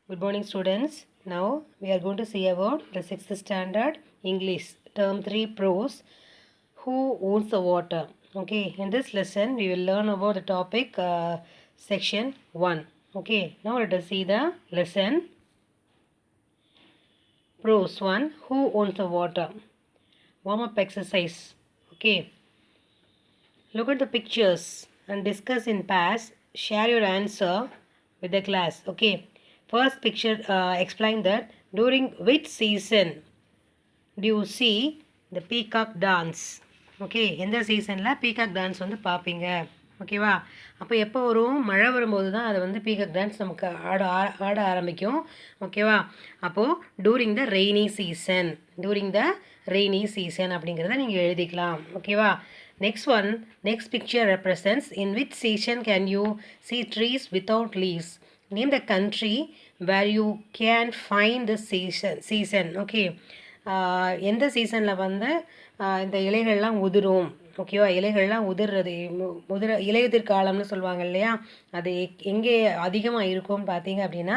Good morning, students. Now we are going to see about the 6th standard English term 3 prose. Who owns the water? Okay, in this lesson we will learn about the topic section 1. Okay, now let us see the lesson. Prose 1. Who owns the water? Warm up exercise. Okay, look at the pictures and discuss in pairs. Share your answer with the class. Okay, first picture explain that during which season do you see the peacock dance. Okay, எந்த சீசனில் peacock dance வந்து பார்ப்பீங்க? ஓகேவா? அப்போ எப்போ வரும்? மழை வரும்போது தான் அது வந்து பீகாக் டான்ஸ் நமக்கு ஆட ஆரம்பிக்கும். ஓகேவா? அப்போது during the rainy season, during the rainy season அப்படிங்கிறத நீங்கள் எழுதிக்கலாம். ஓகேவா? Next picture represents in which season can you see trees without leaves. Name the country where you can find the season. Okay, எந்த சீசனில் வந்து இந்த இலைகள்லாம் உதிரும். ஓகேவா? இலைகள்லாம் இலையுதிர் காலம்னு சொல்லுவாங்க இல்லையா? அது எங்கே அதிகமாக இருக்கும்னு பார்த்தீங்க அப்படின்னா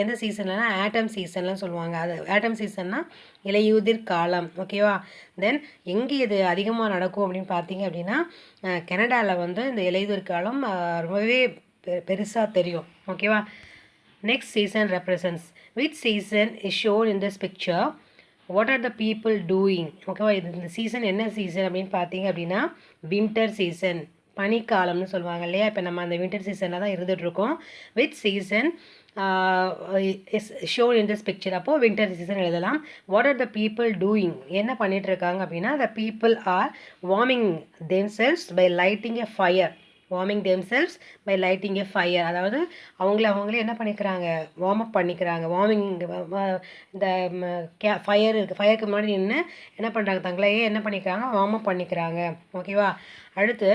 எந்த சீசன்லனா ஆட்டம் சீசன்லாம் சொல்லுவாங்க. அது ஆட்டம் சீசன்னா இலையுதிர் காலம். ஓகேவா? தென் எங்கே இது அதிகமாக நடக்கும் அப்படின்னு பார்த்தீங்க அப்படின்னா கனடாவில் வந்து இந்த இலையுதிர் காலம் ரொம்பவே பெருசாக தெரியும். ஓகேவா? Next season represents. Which season is shown in this picture? What are the people doing? ஓகேவா? இந்த சீசன் என்ன சீசன் அப்படின்னு பார்த்தீங்க அப்படின்னா வின்டர் சீசன், பனிக்காலம்னு சொல்லுவாங்க இல்லையா? இப்போ நம்ம அந்த வின்டர் சீசனில் தான் இருந்துகிட்ருக்கோம். Which season is shown in this picture. அப்போது வின்டர் சீசன் எழுதலாம். What are the people doing? என்ன பண்ணிகிட்ருக்காங்க அப்படின்னா the people are warming themselves by lighting a fire. Warming themselves by lighting a fire. அதாவது அவங்களே என்ன பண்ணிக்கிறாங்க? வார்ம் அப் பண்ணிக்கிறாங்க. வார்மிங் இந்த ஃபயருக்கு முன்னாடி நின்று என்ன பண்ணுறாங்க? தங்களையே என்ன பண்ணிக்கிறாங்க? வார்ம் அப் பண்ணிக்கிறாங்க. ஓகேவா? அடுத்து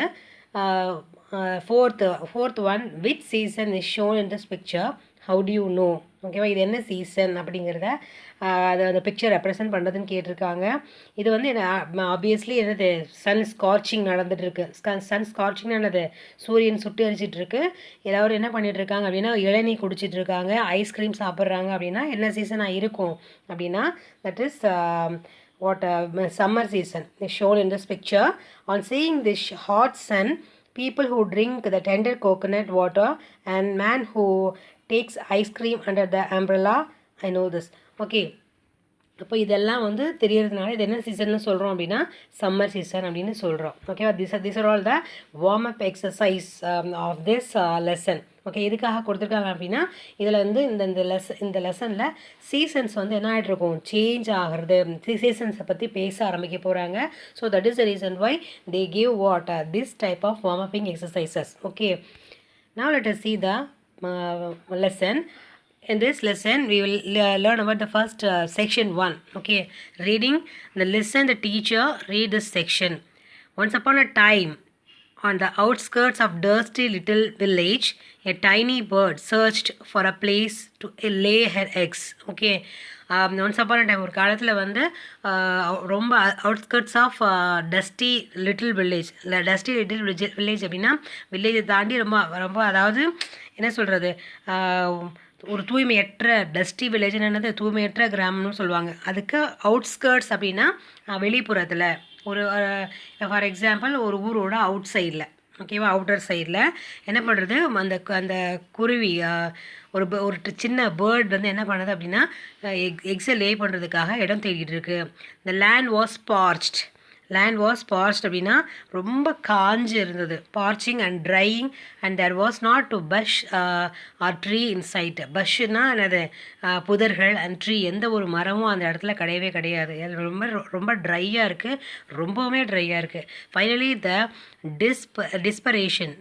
fourth one. Which season is shown in this picture? How to you know? ஓகேவா? இது என்ன சீசன் அப்படிங்கிறத அந்த பிக்சர் ரெப்ரசன்ட் பண்ணுறதுன்னு கேட்டிருக்காங்க. இது வந்து ஆப்வியஸ்லி என்னது? சன் ஸ்கார்ச்சிங் நடந்துகிட்ருக்கு. சன் ஸ்கார்ச்சிங் என்னது? சூரியன் சுட்டு எரிச்சிட்ருக்கு. எல்லோரும் என்ன பண்ணிகிட்ருக்காங்க அப்படின்னா இளநீர் குடிச்சிட்ருக்காங்க, ஐஸ்கிரீம் சாப்பிட்றாங்க. அப்படின்னா என்ன சீசனாக இருக்கும் அப்படின்னா that is summer season is shown in this picture. On seeing this hot sun, people who drink the tender coconut water and man who takes ice cream under the umbrella. I know this. Okay, அப்போ இதெல்லாம் வந்து தெரியறதுனால இது என்ன சீசன்னு சொல்கிறோம் அப்படின்னா summer season அப்படின்னு சொல்கிறோம். ஓகேவா? This are all the warm up exercise of this lesson. Okay, எதுக்காக கொடுத்துருக்காங்க அப்படின்னா இதில் வந்து இந்த லெசனில் சீசன்ஸ் வந்து என்ன ஆகிட்ருக்கும்? சேஞ்ச் ஆகிறது. சீசன்ஸை பற்றி பேச ஆரம்பிக்க போகிறாங்க. So that is the reason why they give this type of warm upping exercises. Okay, now let us see the lesson. In this lesson we will learn about the first section 1. Okay, reading the lesson. The teacher read this section. Once upon a time, on the outskirts of dusty little village, a tiny bird searched for a place to lay her eggs. Okay, once upon a time, ஒரு காலத்தில் வந்து ரொம்ப outskirts of dusty little village. இல்லை, dusty little village அப்படின்னா வில்லேஜை தாண்டி ரொம்ப அதாவது என்ன சொல்கிறது, ஒரு தூய்மையற்ற டஸ்டி வில்லேஜ்னு என்னது? தூய்மையற்ற கிராமம்னு சொல்லுவாங்க. அதுக்கு அவுட்ஸ்கர்ட்ஸ் அப்படின்னா வெளிப்புறத்தில். ஒரு ஃபார் எக்ஸாம்பிள் ஒரு ஊரோட அவுட் சைடில். ஓகேவா? அவுட்டர் சைடில் என்ன பண்ணுறது? அந்த குருவி ஒரு சின்ன பேர்ட் வந்து என்ன பண்ணுது அப்படின்னா எக்ஸை லே பண்ணுறதுக்காக இடம் தேடிட்டு இருக்கு. த லேண்ட் வாஸ் பார்ச்ட் அப்படின்னா ரொம்ப காஞ்சு இருந்தது. Parching and drying and there was not to bush or tree in sight. பஷ்ஷுன்னா என்னது? புதர்கள். அண்ட் ட்ரீ, எந்த ஒரு மரமும் அந்த இடத்துல கிடையவே கிடையாது. ரொம்ப ரொம்ப ட்ரையாக இருக்குது, ரொம்பவுமே ட்ரையாக இருக்குது. ஃபைனலி த டிஸ்பரேஷன்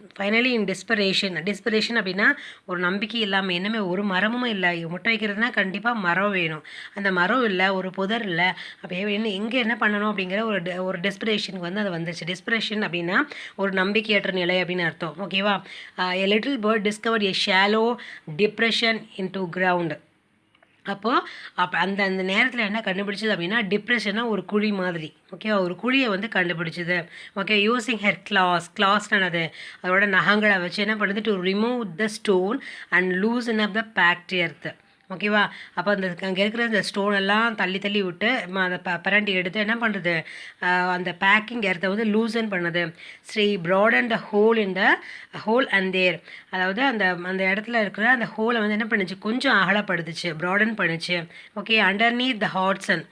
அப்படின்னா ஒரு நம்பிக்கை இல்லாமல், என்னமே ஒரு மரமும் இல்லை. முட்டை வைக்கிறதுனா கண்டிப்பாக மரம் வேணும். அந்த மரம் இல்லை, ஒரு புதர் இல்லை. அப்போ எங்கே என்ன பண்ணணும் அப்படிங்கிற ஒரு டெஸ்பரேஷனுக்கு வந்து அது வந்துச்சு. டெஸ்பரேஷன் அப்படின்னா ஒரு நம்பிக்கையற்ற நிலை அப்படின்னு அர்த்தம். ஓகேவா? A little bird discovered a shallow depression into ground. அப்போ அந்த அந்த நேரத்தில் என்ன கண்டுபிடிச்சது அப்படின்னா டிப்ரெஷனாக ஒரு குழி மாதிரி, ஓகேவா, ஒரு குழியை வந்து கண்டுபிடிச்சது. ஓகே, யூஸிங் ஹெர் கிளாஸ்னது அதோட நகங்களை வச்சு என்ன பண்ணுது, to remove the stone and loosen up the packed earth. ஓகேவா, அப்போ அந்த அங்கே இருக்கிற இந்த ஸ்டோன் எல்லாம் தள்ளி தள்ளி விட்டு அந்த பரண்டி எடுத்து என்ன பண்ணுறது, அந்த பேக்கிங் எர்த்தை வந்து லூசன் பண்ணுது. She broaden the hole in the hole and there, அதாவது அந்த அந்த இடத்துல இருக்கிற அந்த ஹோலை வந்து என்ன பண்ணுச்சு, கொஞ்சம் அகலப்படுத்துச்சு, ப்ராடன் பண்ணுச்சு. Okay, underneath the hot sun,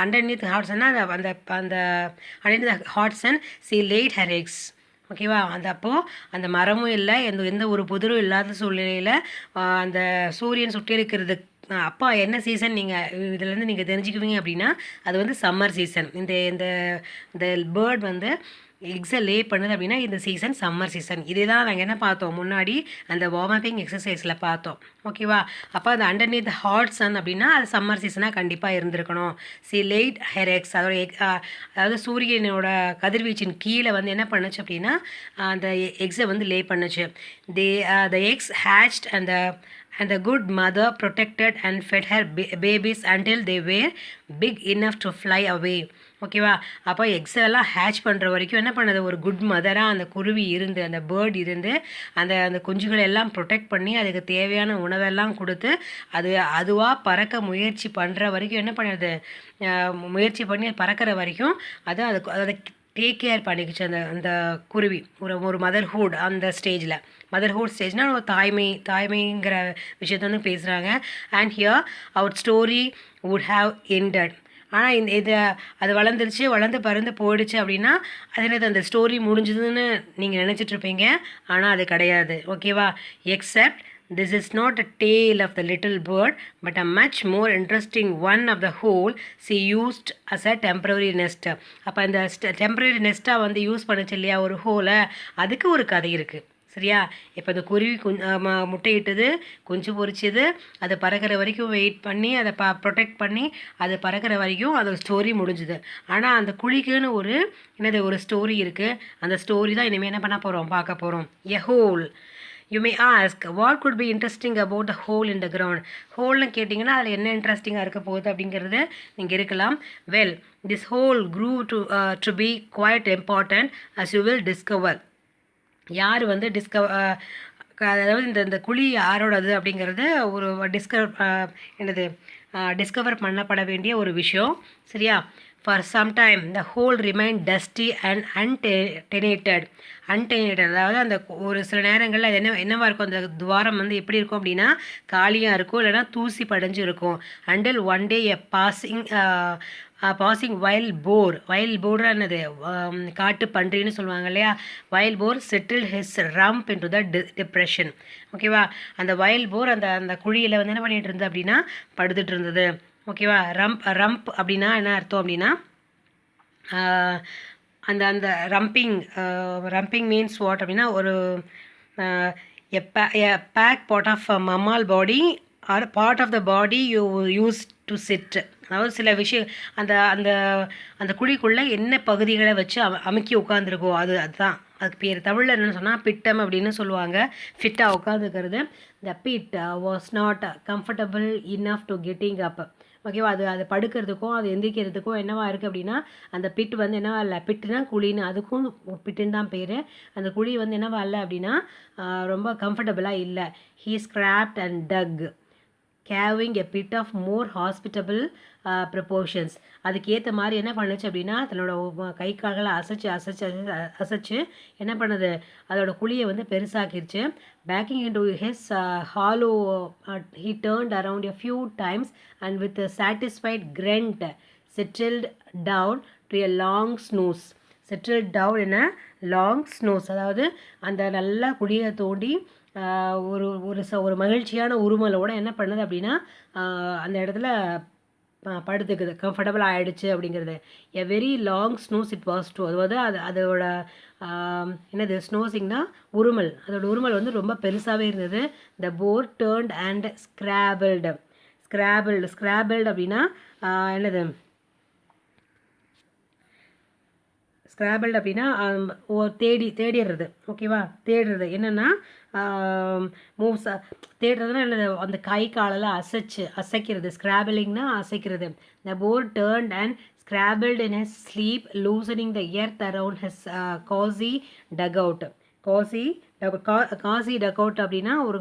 underneath ஹாட்ஸன்னா அந்த அந்த அந்த underneath the hot sun she laid her eggs. ஓகேவா, அந்த அப்போது அந்த மரமும் இல்லை, எந்த ஒரு புதரும் இல்லாத சூழ்நிலையில் அந்த சூரியன் சுற்றி இருக்கிறது. அப்பா என்ன சீசன் நீங்கள் இதுலேருந்து நீங்கள் தெரிஞ்சுக்குவீங்க அப்படின்னா அது வந்து சம்மர் சீசன். இந்த இந்த இந்த பேர்ட் வந்து எக்ஸை லே பண்ணுது அப்படின்னா இந்த சீசன் சம்மர் சீசன். இதே தான் நாங்கள் என்ன பார்த்தோம் முன்னாடி அந்த வார்மப்பிங் எக்ஸசைஸில் பார்த்தோம். ஓகேவா, அப்போ அந்த அண்டர்நீத் ஹாட் சன் அப்படின்னா அது சம்மர் சீசனாக கண்டிப்பாக இருந்திருக்கணும். சி லேட் ஹெர் எக்ஸ், அதோட அதாவது சூரியனோட கதிர்வீச்சின் கீழே வந்து என்ன பண்ணுச்சு அப்படின்னா அந்த எக்ஸை வந்து லே பண்ணுச்சு. The eggs hatched and the good mother protected and fed her babies until they were big enough to fly away. ஓகேவா, அப்போ எக்ஸெல்லாம் ஹேட்ச் பண்ணுற வரைக்கும் என்ன பண்ணுது, ஒரு குட் மதராக அந்த குருவி இருந்து, அந்த பேர்ட் இருந்து அந்த அந்த குஞ்சுகளை எல்லாம் ப்ரொடெக்ட் பண்ணி அதுக்கு தேவையான உணவெல்லாம் கொடுத்து அதுவாக பறக்க முயற்சி பண்ணுற வரைக்கும் என்ன பண்ணுது, முயற்சி பண்ணி பறக்கிற வரைக்கும் அதை டேக் கேர் பண்ணிக்கிச்சு அந்த அந்த குருவி. ஒரு மதர்ஹுட் அந்த ஸ்டேஜில், மதர்ஹுட் ஸ்டேஜ்னால் ஒரு தாய்மைங்கிற விஷயத்த வந்து பேசுகிறாங்க. And here our story would have ended. ஆனால் அது வளர்ந்து பறந்து போயிடுச்சு அப்படின்னா அதில் அந்த ஸ்டோரி முடிஞ்சுதுன்னு நீங்கள் நினச்சிட்ருப்பீங்க. ஆனால் அது கிடையாது. ஓகேவா, accept this is not a tale of the little bird but a much more interesting one of the whole she used as a temporary nest. அப்போ அந்த டெம்பரரி நெஸ்ட்டாக வந்து யூஸ் பண்ணுச்சு இல்லையா ஒரு ஹோலை, அதுக்கு ஒரு கதை இருக்குது. சரியா, இப்போ இந்த குருவி முட்டையிட்டது, குஞ்சு பொரிச்சது, அது பறக்கிற வரைக்கும் வெயிட் பண்ணி அதை ப்ரொடெக்ட் பண்ணி அது பறக்கிற வரைக்கும் அது ஸ்டோரி முடிஞ்சுது. ஆனால் அந்த குழிக்குன்னு ஒரு ஸ்டோரி இருக்குது. அந்த ஸ்டோரி தான் இனிமேல் என்ன பண்ண போகிறோம், பார்க்க போகிறோம். எ whole. You may ask, what could be interesting about the hole in the ground? ஹோல்னு கேட்டிங்கன்னா அதில் என்ன இன்ட்ரெஸ்டிங்காக இருக்க போகுது அப்படிங்கிறது நீங்கள் இருக்கலாம். Well, this hole grew to be quite important as you will discover. யார் வந்து அதாவது இந்த குழி யாரோடது அப்படிங்கிறது ஒரு டிஸ்கவர் பண்ணப்பட வேண்டிய ஒரு விஷயம். சரியா, for some time the hole remained dusty and untenanted. அதாவது அந்த ஒரு சில நேரங்களில் அது என்னவாக இருக்கும், அந்த துவாரம் வந்து எப்படி இருக்கும் அப்படின்னா காலியாக இருக்கும், இல்லைனா தூசி படிஞ்சு இருக்கும். until one day a passing wild boar என்னது, காட்டு பன்றின்னு சொல்லுவாங்க இல்லையா, wild boar settled his rump into the depression. ஓகேவா, அந்த wild boar அந்த குழியில் வந்து என்ன பண்ணிட்டு இருந்தது அப்படின்னா படுத்துட்டு இருந்தது. ஓகேவா, ரம்ப் அப்படின்னா என்ன அர்த்தம் அப்படின்னா அந்த அந்த ரம்பிங் மீன்ஸ் வாட் அப்படின்னா ஒரு back part of mammal body or part of the body you use to sit. அதாவது சில விஷயம் அந்த அந்த அந்த குழிக்குள்ளே என்ன பகுதிகளை வச்சு அமுக்கி உட்காந்துருக்கோ அதுதான் அதுக்கு பேர். தமிழில் என்னென்னு சொன்னால் பிட்டம் அப்படின்னு சொல்லுவாங்க. ஃபிட்டாக உட்காந்துக்கிறது. The pit was not comfortable enough to getting up. ஓகேவா, அது படுக்கிறதுக்கும் அது எந்திரிக்கிறதுக்கும் என்னவா இருக்குது அப்படின்னா அந்த பிட்டு வந்து என்னவா இல்லை, பிட்டுனா குழின்னு, அதுக்கும் பிட்டுன்னு தான் பேர். அந்த குழி வந்து என்னவா இல்லை அப்படின்னா ரொம்ப கம்ஃபர்டபுளாக இல்லை. He scraped and dug caving a bit of more hospitable proportions. அதுக்கேற்ற மாதிரி என்ன பண்ணுச்சு அப்படின்னா தன்னோட கை கால்களை அசைச்சு என்ன பண்ணுது, அதோட குழியை வந்து பெருசாக்கிடுச்சு. Backing into his hollow he turned around a few times and with satisfied grunt settled down to a long snooze. Settled down என்ன லாங் ஸ்னூஸ், அதாவது அந்த நல்லா குழியை தோண்டி ஒரு மகிழ்ச்சியான உருமலோடு என்ன பண்ணுது அப்படின்னா அந்த இடத்துல படுத்துக்குது, கம்ஃபர்டபுள் ஆகிடுச்சு அப்படிங்கிறது. A very long snooze it was too. அதாவது அதோட என்னது ஸ்னோசிங்னா உருமல், அதோட உருமல் வந்து ரொம்ப பெருசாகவே இருந்தது. த போர் டேர்ன்ட் அண்ட் ஸ்கிராபிள்டு அப்படின்னா என்னது, ஸ்கிராபிள்டு அப்படின்னா தேடிடுறது. ஓகேவா, தேடுறது என்னென்னா மூவ்ஸ் தேடுறதுனா இல்லை அந்த கை காலெல்லாம் அசைக்கிறது. ஸ்க்ராபிளிங்னா அசைக்கிறது. The boar turned and scrabbled in his sleep, loosening the earth around his cozy dugout. Cozy dugout அப்படின்னா ஒரு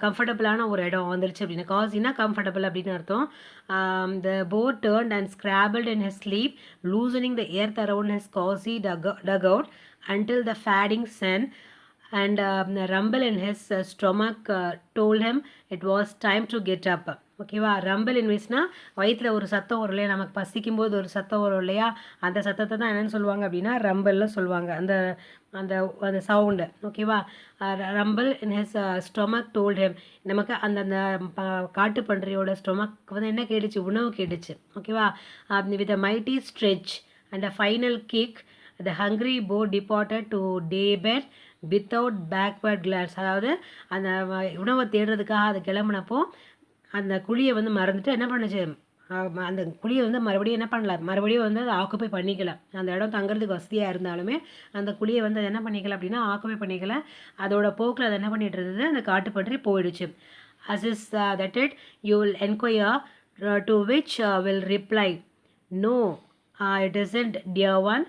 கம்ஃபர்டபுளான ஒரு இடம் வந்துருச்சு அப்படின்னா, காசினா கம்ஃபர்டபுள் அப்படின்னு அர்த்தம். The boar turned and scrabbled in his sleep, loosening the earth around his cozy dugout until the fading sun and the rumble in his stomach told him it was time to get up. ஓகேவா? Rumble இன்வெஸ்ட்னா வயிற்றில் ஒரு சத்தம் வரும் இல்லையா, நமக்கு பசிக்கும் போது ஒரு சத்தம் வரும் இல்லையா, அந்த சத்தத்தை தான் என்னென்னு சொல்லுவாங்க அப்படின்னா ரம்பிள்னு சொல்லுவாங்க. அந்த அந்த அந்த சவுண்டு. ஓகேவா? Rumble in his stomach told him. நமக்கு அந்த அந்த காட்டு பன்றியோட ஸ்டொமக் வந்து என்ன கேட்டுச்சு? உணவு கேட்டுச்சு. ஓகேவா? With a mighty stretch and a final kick the hungry boar departed to daybed without backward glance. அதாவது அந்த உணவை தேடுறதுக்காக அது கிளம்புனப்போ அந்த குழியை வந்து மறந்துட்டு என்ன பண்ணுச்சு, அந்த குழியை வந்து மறுபடியும் என்ன பண்ணல, மறுபடியும் வந்து அதை ஆக்குப்பை பண்ணிக்கல. அந்த இடம் தங்குறதுக்கு வசதியாக இருந்தாலுமே அந்த குழியை வந்து அதை என்ன பண்ணிக்கல அப்படின்னா ஆக்குப்பை பண்ணிக்கல. அதோட போக்கில் அதை என்ன பண்ணிட்டு இருந்தது, அந்த காட்டு பன்றி போயிடுச்சு. as is that it you will enquire, to which will reply, no, it isn't, dear one,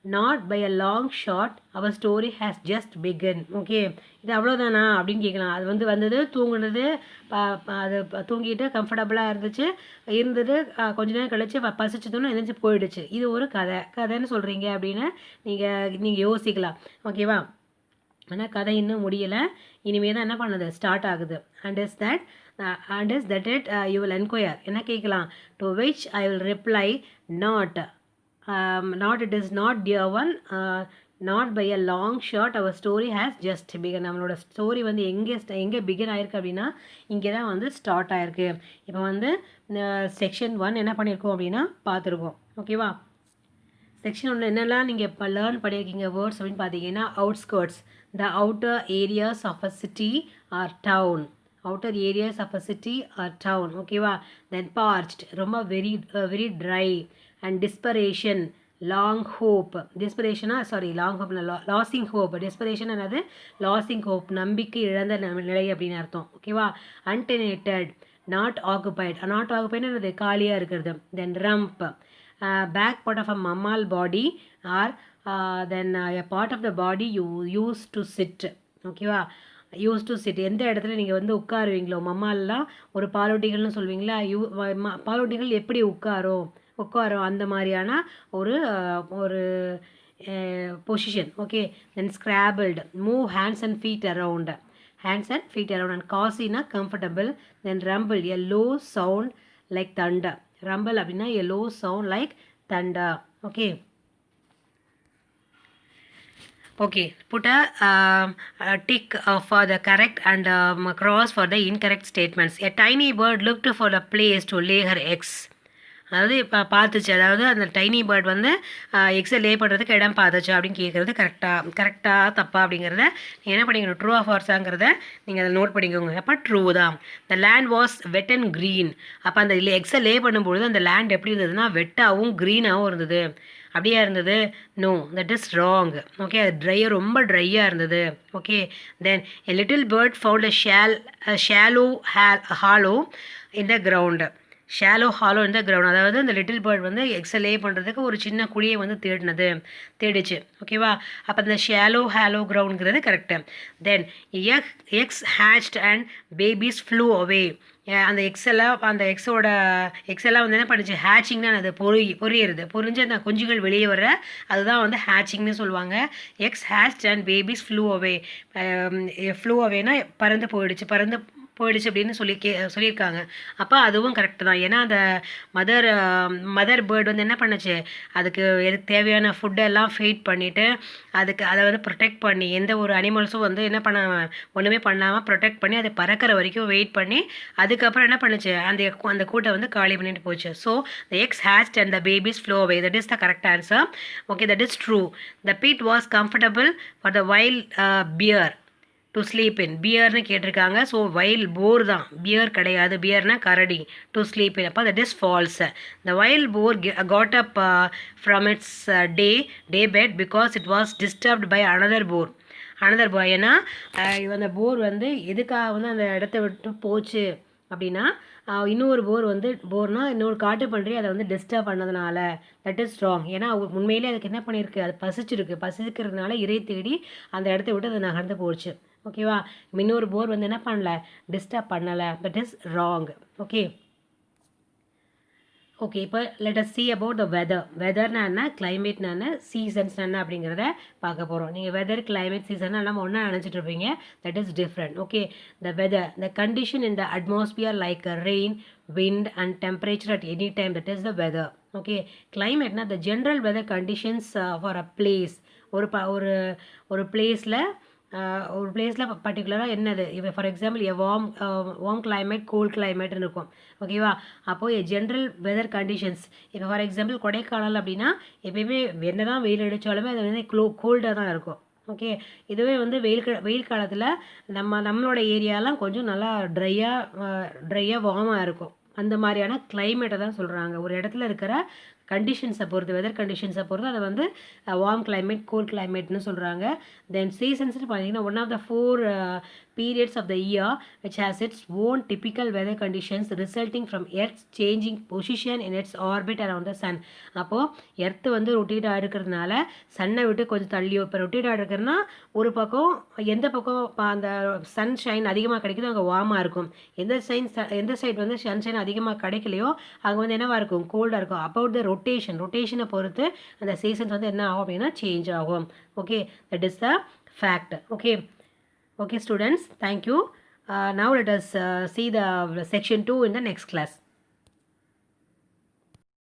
not by a long shot, our story has just begun. Okay, இது அவ்வளோதானா அப்படின்னு கேட்கலாம். அது வந்தது தூங்குனது, அது தூங்கிட்டு கம்ஃபர்டபுளாக இருந்தது. கொஞ்ச நேரம் கழிச்சு பசிச்சதுன்னு எந்திரிச்சு போயிடுச்சு. இது ஒரு கதைன்னு சொல்கிறீங்க அப்படின்னு நீங்கள் யோசிக்கலாம். ஓகேவா? ஆனால் கதை இன்னும் முடியலை, இனிமேல் தான் என்ன பண்ணுது, ஸ்டார்ட் ஆகுது. And is that it you will enquire, என்ன கேட்கலாம், to which I will reply, not it is not, dear one, not by a long shot, our story has just begun. நம்மளோட ஸ்டோரி வந்து எங்கே பிகின் ஆயிருக்கு அப்படின்னா இங்கே தான் வந்து ஸ்டார்ட் ஆயிருக்கு. இப்போ வந்து செக்ஷன் 1 என்ன பண்ணியிருக்கோம் அப்படின்னா பார்த்துருக்கோம். ஓகேவா? செக்ஷன் 1 என்னெல்லாம் நீங்கள் இப்போ லேர்ன் பண்ணியிருக்கீங்க வேர்ட்ஸ் அப்படின்னு பார்த்தீங்கன்னா, outskirts, the outer areas of a city or town. outer areas of a city or town. ஓகேவா? then parched, ரொம்ப very dry. and desperation, long hope. desperation long hope, losing hope. desperation என்னது, losing hope, நம்பிக்கை இழந்த நிலை அப்படின்னு அர்த்தம். ஓகேவா? untenanted, not occupied. not occupied என்னது, காலியாக இருக்கிறது. then rump, back part of a mammal body or then a part of the body you use to sit. ஓகேவா? யூஸ் டு சிட், எந்த இடத்துல நீங்கள் வந்து உட்காருவீங்களோ, மம்மாலாம் ஒரு பாலூட்டிகள்னு சொல்லுவீங்களா, பாலூட்டிகள் எப்படி உட்காரும் அந்த மாதிரியான ஒரு position. Okay, then scrabbled, move hands and feet around. And காசினா comfortable. Then rumble, a low sound like thunder. Rumble அப்படின்னா a low sound like thunder. Okay, put a tick for the correct and cross for the incorrect statements. A tiny bird looked for a place to lay her eggs. அதாவது இப்போ பார்த்துச்சு, அதாவது அந்த tiny bird வந்து எக்ஸை லே பண்ணுறதுக்கு இடம் பார்த்துச்சு அப்படின்னு கேட்குறது கரெக்டாக தப்பா அப்படிங்கிறத நீங்கள் என்ன பண்ணிக்கணும், ட்ரூ ஆஃப் ஃபால்ஸாங்கிறத நீங்கள் அதை நோட் பண்ணிக்கோங்க. அப்போ ட்ரூ தான். The land was wet and green. அப்போ அந்த எக்ஸை லே பண்ணும்பொழுது அந்த லேண்ட் எப்படி இருந்ததுன்னா வெட்டாகவும் க்ரீனாகவும் இருந்தது. அப்படியே இருந்தது? No, that is wrong. Okay, அது ரொம்ப ட்ரையாக இருந்தது. Okay, then a little bird found a shallow hollow in the ground. Shallow hollow in the ground, அதாவது அந்த லிட்டில் பேர்ட் வந்து எக்ஸை லே பண்ணுறதுக்கு ஒரு சின்ன குழியை வந்து தேடிச்சு. ஓகேவா? அப்போ அந்த ஷாலோ ஹாலோ கிரவுண்டுங்கிறது correct. Then eggs hatched and babies flew away. அந்த எக்ஸோட வந்து என்ன பண்ணுச்சு, ஹேச்சிங் தான். அது பொரிஞ்சு அந்த குஞ்சுகள் வெளியே வர்ற அதுதான் வந்து ஹேச்சிங்னு சொல்லுவாங்க. Eggs hatched and babies flew அவேனா பறந்து போயிடுச்சு அப்படின்னு சொல்லியிருக்காங்க. அப்போ அதுவும் கரெக்டு தான். ஏன்னா அந்த மதர் பேர்டு வந்து என்ன பண்ணுச்சு, அதுக்கு தேவையான ஃபுட்டெல்லாம் ஃபீட் பண்ணிவிட்டு அதை வந்து ப்ரொடெக்ட் பண்ணி, எந்த ஒரு அனிமல்ஸும் வந்து என்ன ஒன்றுமே பண்ணாமல் ப்ரொடெக்ட் பண்ணி அதை பறக்கிற வரைக்கும் வெயிட் பண்ணி அதுக்கப்புறம் என்ன பண்ணுச்சு, அந்த கூட்டை வந்து காலி பண்ணிட்டு போச்சு. So the eggs hatched and the babies flow away, that is the correct answer. Okay, that is true. The pit was comfortable for the wild bear to sleep in. பியர்னு கேட்டிருக்காங்க. ஸோ வைல்ட் போர் தான், pier கிடையாது. பியர்னா கரடி. To sleep in, அப்போ that is false. The wild boar got up from its day bed because it was disturbed by another boar. Another boy. ஏன்னா அந்த போர் வந்து எதுக்காக வந்து அந்த இடத்த விட்டு போச்சு அப்படின்னா இன்னொரு போர்னா இன்னொரு காட்டு பன்றி அதை வந்து டிஸ்டர்ப் பண்ணதுனால. That is wrong. ஏன்னா உண்மையிலே அதுக்கு என்ன பண்ணியிருக்கு, அது பசிக்கிறதுனால இறை தேடி அந்த இடத்த விட்டு அது நகர்ந்து போச்சு. ஓகேவா? இன்னொரு போர் வந்து என்ன பண்ணல, டிஸ்டர்ப் பண்ணலை. That is wrong. Okay okay இப்போ let us see about the weather. வெதர்னா என்ன, கிளைமேட்னா என்ன, சீசன்ஸ்னா என்ன அப்படிங்கிறத பார்க்க போகிறோம். நீங்கள் வெதர், கிளைமேட், சீசன் நம்ம ஒன்றா நினச்சிட்டு இருப்பீங்க. That is different. Okay the weather, the condition in the atmosphere like rain, wind and temperature at any time, that is the weather. Okay கிளைமேட்னா the general weather conditions for a place. ஒரு பிளேஸில் பர்டிகுலராக என்னது, இப்போ for example warm climate, cool கிளைமேட்னு இருக்கும். ஓகேவா? அப்போது ஜென்ரல் வெதர் கண்டிஷன்ஸ், இப்போ ஃபார் எக்ஸாம்பிள் கொடைக்கானல் அப்படின்னா எப்பயுமே என்ன தான் வெயில் அடித்தாலுமே அது வந்து கோல்டாக தான் இருக்கும். ஓகே இதுவே வந்து வெயில் காலத்தில் நம்மளோட ஏரியாலாம் கொஞ்சம் நல்லா ட்ரையாக வார்மாக இருக்கும். அந்த மாதிரியான கிளைமேட்டை தான் சொல்கிறாங்க. ஒரு இடத்துல இருக்கிற கண்டிஷன்ஸை பொறுத்து, வெதர் கண்டிஷன்ஸை பொறுத்து அதை வந்து வார்ம் கிளைமேட், கூல் கிளைமேட்னு சொல்கிறாங்க. தென் சீசன்ஸ்னு பார்த்தீங்கன்னா one of the 4 periods of the year which has its own typical weather conditions resulting from Earth's changing position in its orbit around the sun. அப்போது எர்த்து வந்து ரொட்டேட்டாக இருக்கிறதுனால சன்னை விட்டு கொஞ்சம் தள்ளியோ, இப்போ ரொட்டேட்டாக இருக்கிறதுனா ஒரு பக்கம் எந்த பக்கம் அந்த சன்ஷைன் அதிகமாக கிடைக்குதோ அங்கே வார்மாக இருக்கும். எந்த சைடு வந்து சன்ஷைன் அதிகமாக கிடைக்கலையோ அங்கே வந்து என்னவாக இருக்கும், கோல்டாக இருக்கும். அபவுட் த ரொட்டேஷனை பொறுத்து அந்த சீசன்ஸ் வந்து என்ன ஆகும் அப்படின்னா சேஞ்ச் ஆகும். Okay that is the fact. Okay students, thank you. Now let us see the section 2 in the next class.